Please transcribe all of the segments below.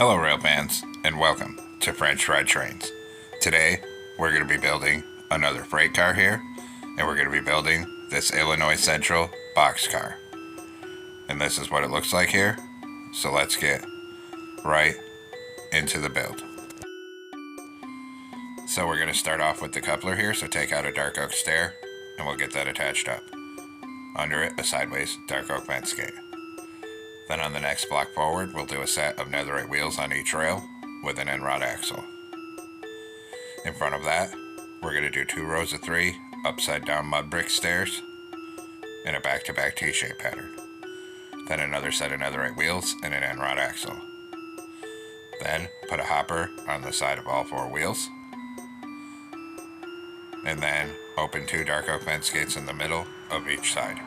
Hello rail fans, and welcome to French Fried Trains. Today, we're going to be building another freight car here, and we're going to be building this Illinois Central boxcar. And this is what it looks like here, so let's get right into the build. So we're going to start off with the coupler here, so take out a dark oak stair, and we'll get that attached up. Under it, a sideways dark oak fence gate. Then on the next block forward, we'll do a set of netherite wheels on each rail with an end rod axle. In front of that, we're going to do 2 rows of 3 upside down mud brick stairs in a back-to-back T-shape pattern. Then another set of netherite wheels and an end rod axle. Then put a hopper on the side of all 4 wheels. And then open 2 dark oak fence gates in the middle of each side.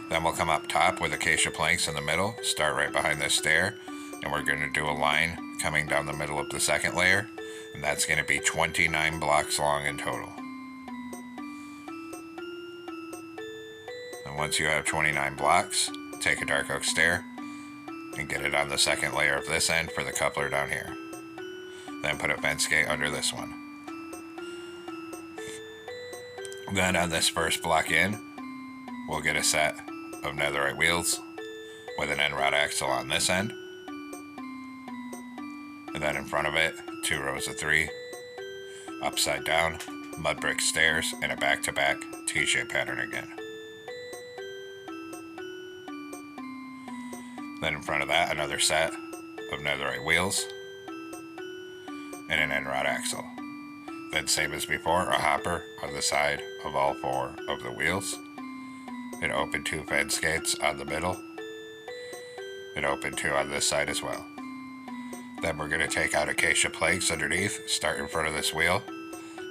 Then we'll come up top with acacia planks in the middle, start right behind this stair, and we're going to do a line coming down the middle of the second layer, and that's going to be 29 blocks long in total. And once you have 29 blocks, take a dark oak stair and get it on the second layer of this end for the coupler down here. Then put a fence gate under this one. Then on this first block in, we'll get a set of netherite wheels with an end rod axle on this end, and then in front of it 2 rows of 3 upside down mud brick stairs in a back-to-back T-shape pattern again. Then in front of that, another set of netherite wheels and an end rod axle. Then same as before, a hopper on the side of all 4 of the wheels. And open 2 fence gates on the middle, and open 2 on this side as well. Then we're going to take out acacia planks underneath, start in front of this wheel,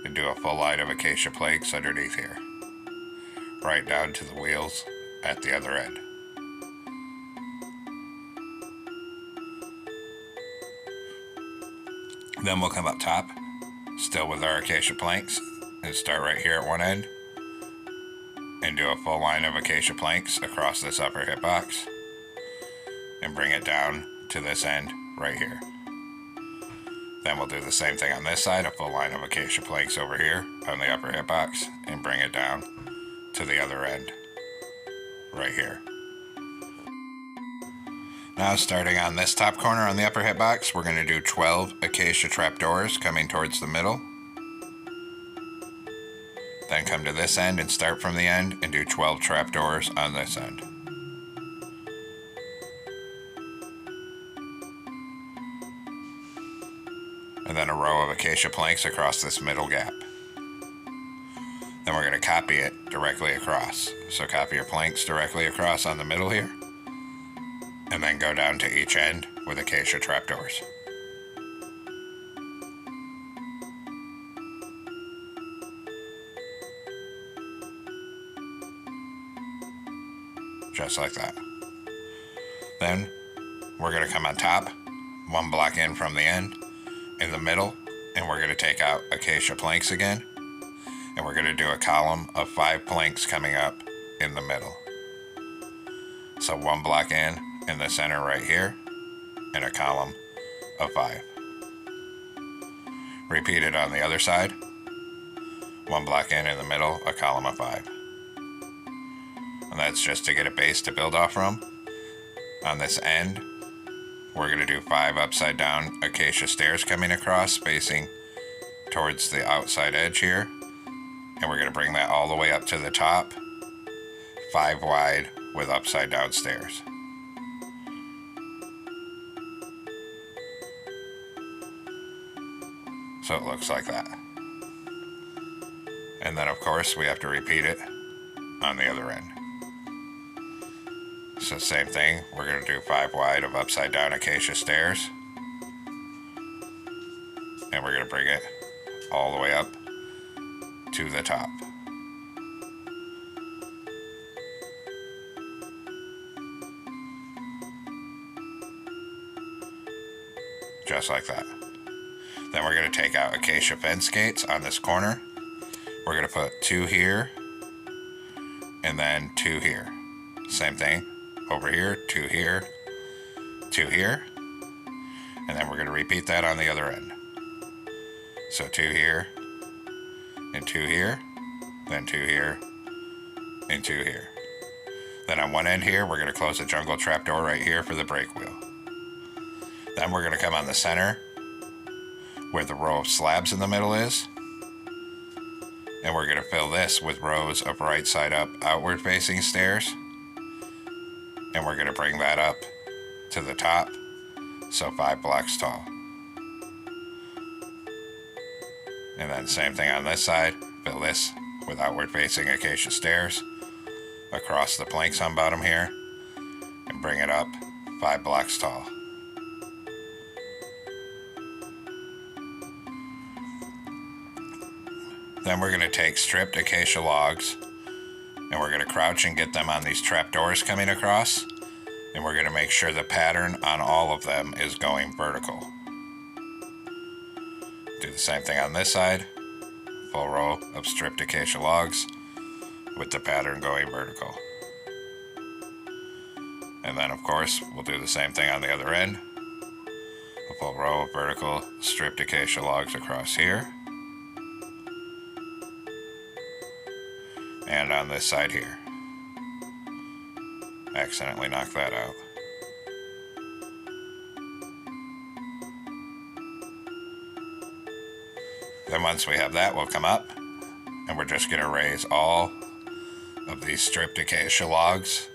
and do a full line of acacia planks underneath here, right down to the wheels at the other end. Then we'll come up top, still with our acacia planks, and start right here at one end, and do a full line of acacia planks across this upper hitbox and bring it down to this end right here. Then we'll do the same thing on this side, a full line of acacia planks over here on the upper hitbox and bring it down to the other end right here. Now starting on this top corner on the upper hitbox, we're going to do 12 acacia trapdoors coming towards the middle. Then come to this end and start from the end and do 12 trapdoors on this end. And then a row of acacia planks across this middle gap. Then we're going to copy it directly across. So copy your planks directly across on the middle here. And then go down to each end with acacia trapdoors. Just like that. Then we're going to come on top, 1 block in from the end, in the middle, and we're going to take out acacia planks again, and we're going to do a column of 5 planks coming up in the middle. So 1 block in the center right here, and a column of 5. Repeat it on the other side, 1 block in the middle, a column of 5. And that's just to get a base to build off from. On this end, we're going to do 5 upside down acacia stairs coming across, facing towards the outside edge here. And we're going to bring that all the way up to the top, 5 wide with upside down stairs. So it looks like that. And then of course we have to repeat it on the other end. So same thing, we're going to do 5 wide of upside down acacia stairs. And we're going to bring it all the way up to the top. Just like that. Then we're going to take out acacia fence gates on this corner. We're going to put 2 here, and then 2 here. Same thing, over here, 2 here, 2 here. And then we're going to repeat that on the other end. So 2 here, and 2 here, then 2 here, and 2 here. Then on one end here, we're going to close the jungle trapdoor right here for the brake wheel. Then we're going to come on the center, where the row of slabs in the middle is, and we're going to fill this with rows of right side up outward facing stairs, and we're going to bring that up to the top, so 5 blocks tall. And then same thing on this side, fill this with outward facing acacia stairs across the planks on bottom here, and bring it up 5 blocks tall. Then we're going to take stripped acacia logs, and we're going to crouch and get them on these trapdoors coming across, and we're going to make sure the pattern on all of them is going vertical. Do the same thing on this side, full row of stripped acacia logs with the pattern going vertical. And then of course we'll do the same thing on the other end, a full row of vertical stripped acacia logs across here, and on this side here. Accidentally knocked that out. Then once we have that, we'll come up and we're just going to raise all of these stripped acacia logs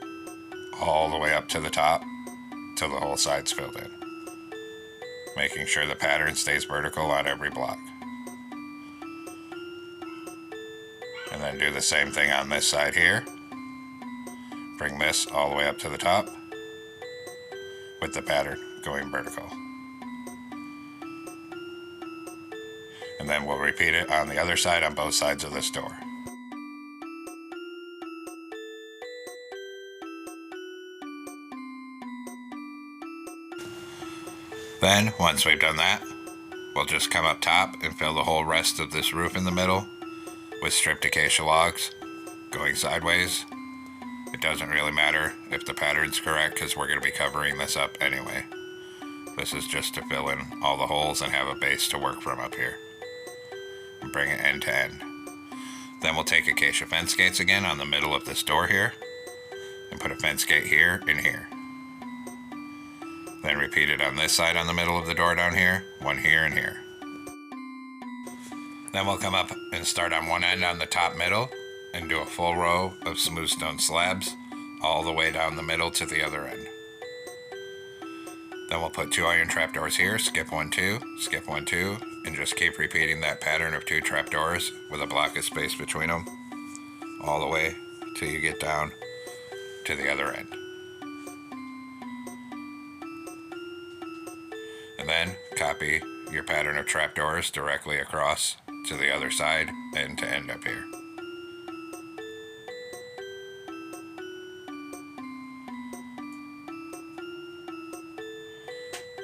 all the way up to the top till the whole side's filled in, making sure the pattern stays vertical on every block. And then do the same thing on this side here. Bring this all the way up to the top with the pattern going vertical. And then we'll repeat it on the other side on both sides of this door. Then, once we've done that, we'll just come up top and fill the whole rest of this roof in the middle with stripped acacia logs going sideways. It doesn't really matter if the pattern's correct because we're going to be covering this up anyway. This is just to fill in all the holes and have a base to work from up here. And bring it end to end. Then we'll take acacia fence gates again on the middle of this door here and put a fence gate here and here. Then repeat it on this side on the middle of the door down here, one here and here. Then we'll come up and start on one end on the top middle and do a full row of smooth stone slabs all the way down the middle to the other end. Then we'll put 2 iron trapdoors here, skip 1, 2, skip 1, 2, and just keep repeating that pattern of 2 trapdoors with a block of space between them all the way till you get down to the other end. And then copy your pattern of trapdoors directly across to the other side end to end up here.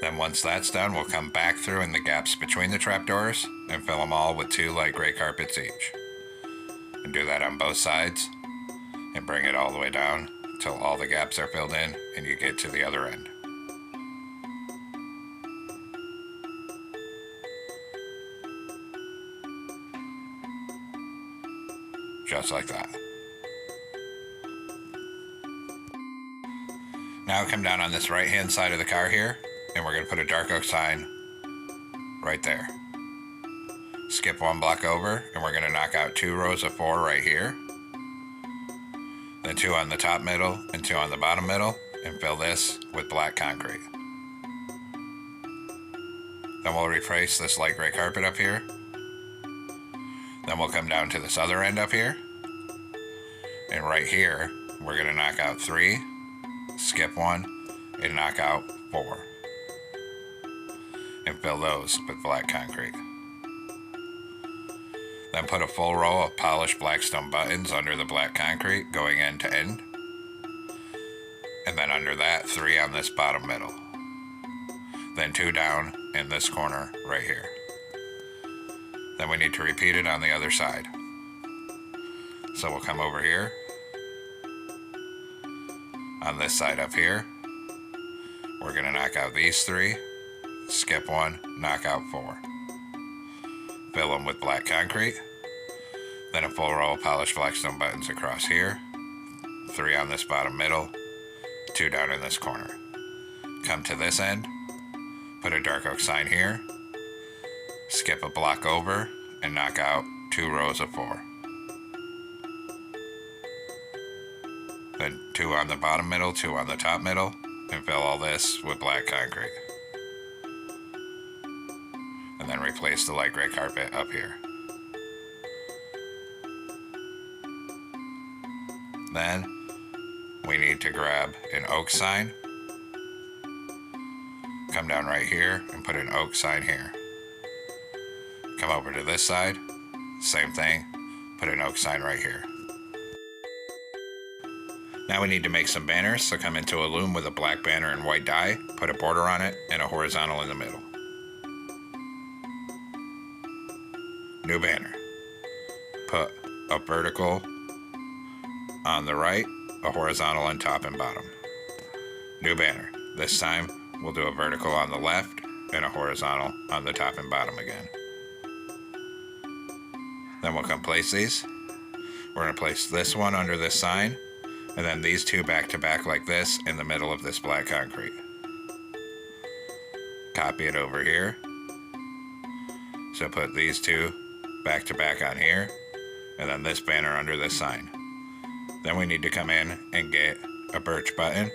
Then once that's done, we'll come back through in the gaps between the trapdoors and fill them all with 2 light gray carpets each. And do that on both sides and bring it all the way down till all the gaps are filled in and you get to the other end. Just like that. Now come down on this right hand side of the car here, and we're going to put a dark oak sign right there. Skip 1 block over, and we're going to knock out 2 rows of 4 right here. Then 2 on the top middle and 2 on the bottom middle, and fill this with black concrete. Then we'll replace this light gray carpet up here. Then we'll come down to this other end up here. And right here, we're going to knock out 3, skip 1, and knock out 4. And fill those with black concrete. Then put a full row of polished blackstone buttons under the black concrete going end to end. And then under that, 3 on this bottom middle. Then 2 down in this corner right here. Then we need to repeat it on the other side. So we'll come over here. On this side up here, we're going to knock out these 3, skip 1, knock out 4. Fill them with black concrete. Then a full row of polished blackstone buttons across here. 3 on this bottom middle, 2 down in this corner. Come to this end, put a dark oak sign here, skip a block over, and knock out 2 rows of 4. Then 2 on the bottom middle, 2 on the top middle, and fill all this with black concrete. And then replace the light gray carpet up here. Then we need to grab an oak sign, come down right here and put an oak sign here. Come over to this side, same thing, put an oak sign right here. Now we need to make some banners, so come into a loom with a black banner and white dye, put a border on it and a horizontal in the middle. New banner. Put a vertical on the right, a horizontal on top and bottom. New banner. This time we'll do a vertical on the left and a horizontal on the top and bottom again. Then we'll come place these. We're going to place this one under this sign, and then these 2 back to back like this in the middle of this black concrete. Copy it over here. So put these 2 back to back on here, and then this banner under this sign. Then we need to come in and get a birch button,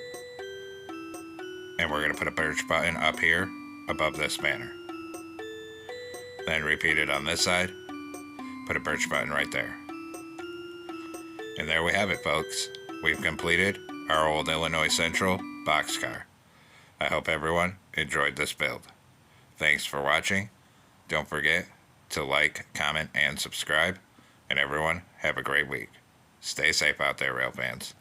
and we're going to put a birch button up here above this banner. Then repeat it on this side, put a birch button right there. And there we have it, folks. We've completed our old Illinois Central boxcar. I hope everyone enjoyed this build. Thanks for watching. Don't forget to like, comment, and subscribe. And everyone, have a great week. Stay safe out there, rail fans.